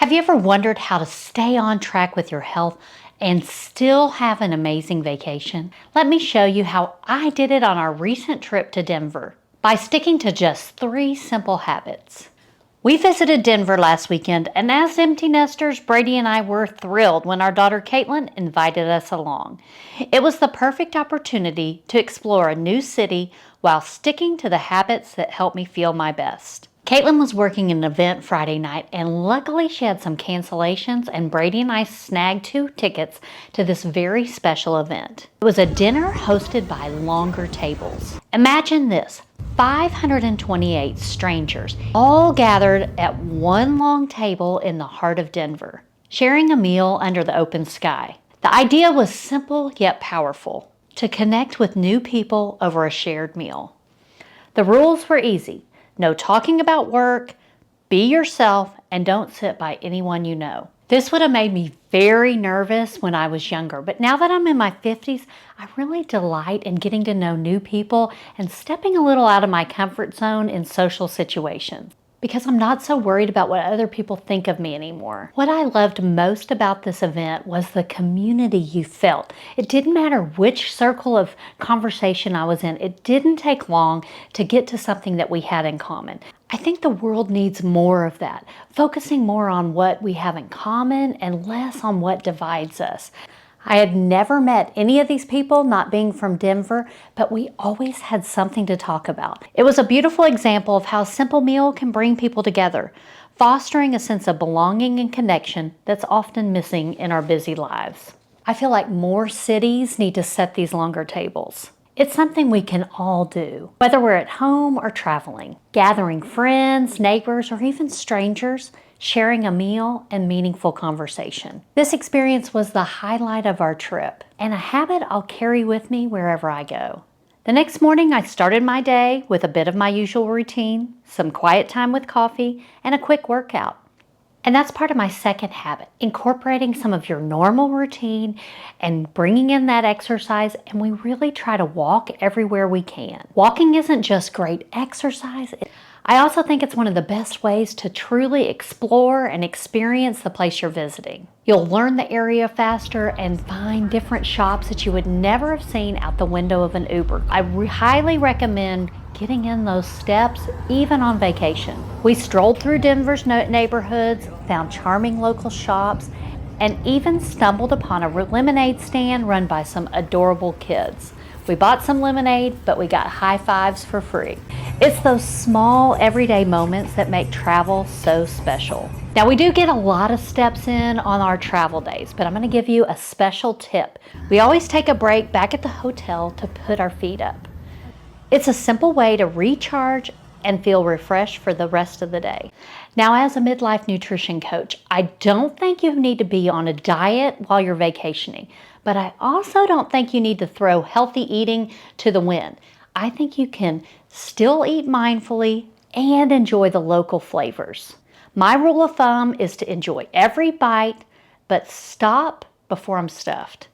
Have you ever wondered how to stay on track with your health and still have an amazing vacation? Let me show you how I did it on our recent trip to Denver by sticking to just 3 simple habits. We visited Denver last weekend, and as empty nesters, Brady and I were thrilled when our daughter Caitlin invited us along. It was the perfect opportunity to explore a new city while sticking to the habits that help me feel my best. Caitlin was working an event Friday night, and luckily she had some cancellations, and Brady and I snagged 2 tickets to this very special event. It was a dinner hosted by Longer Tables. Imagine this, 528 strangers all gathered at one long table in the heart of Denver, sharing a meal under the open sky. The idea was simple yet powerful, to connect with new people over a shared meal. The rules were easy. No talking about work, be yourself, and don't sit by anyone you know. This would have made me very nervous when I was younger, but now that I'm in my 50s, I really delight in getting to know new people and stepping a little out of my comfort zone in social situations, because I'm not so worried about what other people think of me anymore. What I loved most about this event was the community you felt. It didn't matter which circle of conversation I was in. It didn't take long to get to something that we had in common. I think the world needs more of that, focusing more on what we have in common and less on what divides us. I had never met any of these people, not being from Denver, but we always had something to talk about. It was a beautiful example of how a simple meal can bring people together, fostering a sense of belonging and connection that's often missing in our busy lives. I feel like more cities need to set these longer tables. It's something we can all do, whether we're at home or traveling, gathering friends, neighbors, or even strangers, sharing a meal and meaningful conversation. This experience was the highlight of our trip and a habit I'll carry with me wherever I go. The next morning, I started my day with a bit of my usual routine, some quiet time with coffee, and a quick workout. And that's part of my second habit, incorporating some of your normal routine and bringing in that exercise, and we really try to walk everywhere we can. Walking isn't just great exercise. I also think it's one of the best ways to truly explore and experience the place you're visiting. You'll learn the area faster and find different shops that you would never have seen out the window of an Uber. I highly recommend getting in those steps, even on vacation. We strolled through Denver's neighborhoods, found charming local shops, and even stumbled upon a lemonade stand run by some adorable kids. We bought some lemonade, but we got high fives for free. It's those small, everyday moments that make travel so special. Now, we do get a lot of steps in on our travel days, but I'm going to give you a special tip. We always take a break back at the hotel to put our feet up. It's a simple way to recharge and feel refreshed for the rest of the day. Now, as a midlife nutrition coach, I don't think you need to be on a diet while you're vacationing, but I also don't think you need to throw healthy eating to the wind. I think you can still eat mindfully and enjoy the local flavors. My rule of thumb is to enjoy every bite, but stop before I'm stuffed.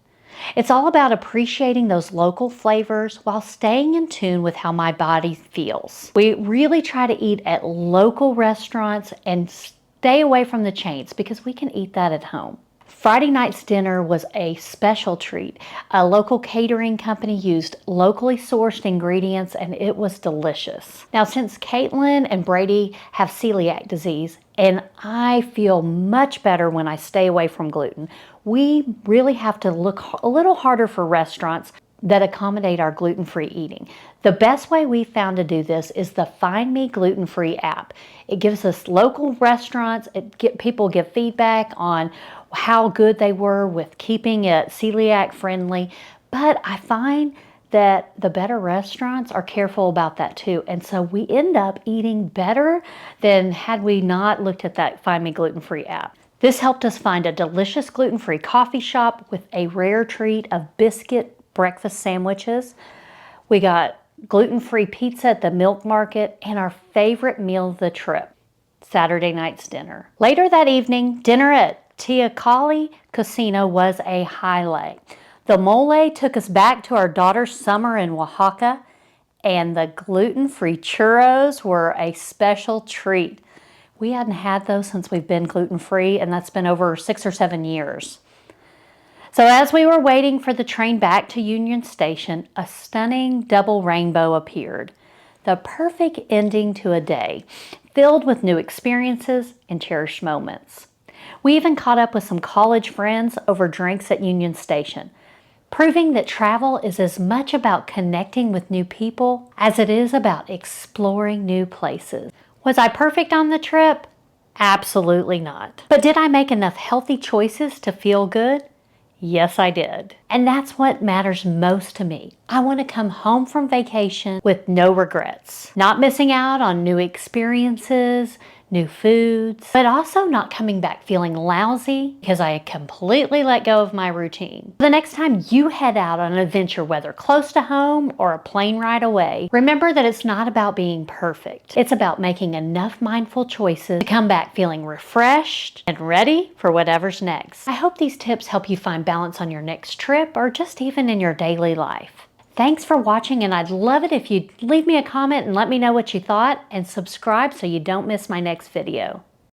It's all about appreciating those local flavors while staying in tune with how my body feels. We really try to eat at local restaurants and stay away from the chains because we can eat that at home. Friday night's dinner was a special treat. A local catering company used locally sourced ingredients and it was delicious. Now, since Caitlin and Brady have celiac disease, and I feel much better when I stay away from gluten, we really have to look a little harder for restaurants that accommodate our gluten-free eating. The best way we found to do this is the Find Me Gluten-Free app. It gives us local restaurants, people give feedback on how good they were with keeping it celiac friendly, but I find that the better restaurants are careful about that too. And so we end up eating better than had we not looked at that Find Me Gluten-Free app. This helped us find a delicious gluten-free coffee shop with a rare treat of biscuit breakfast sandwiches. We got gluten-free pizza at the Milk Market and our favorite meal of the trip, Saturday night's dinner. Later that evening, dinner at Teocalli Casino was a highlight. The mole took us back to our daughter's summer in Oaxaca, and the gluten-free churros were a special treat. We hadn't had those since we've been gluten-free, and that's been over 6 or 7 years. So as we were waiting for the train back to Union Station, a stunning double rainbow appeared. The perfect ending to a day, filled with new experiences and cherished moments. We even caught up with some college friends over drinks at Union Station, proving that travel is as much about connecting with new people as it is about exploring new places. Was I perfect on the trip? Absolutely not. But did I make enough healthy choices to feel good? Yes, I did. And that's what matters most to me. I want to come home from vacation with no regrets, not missing out on new experiences, new foods, but also not coming back feeling lousy because I completely let go of my routine. The next time you head out on an adventure, whether close to home or a plane ride away, remember that it's not about being perfect. It's about making enough mindful choices to come back feeling refreshed and ready for whatever's next. I hope these tips help you find balance on your next trip or just even in your daily life. Thanks for watching, and I'd love it if you'd leave me a comment and let me know what you thought, and subscribe so you don't miss my next video.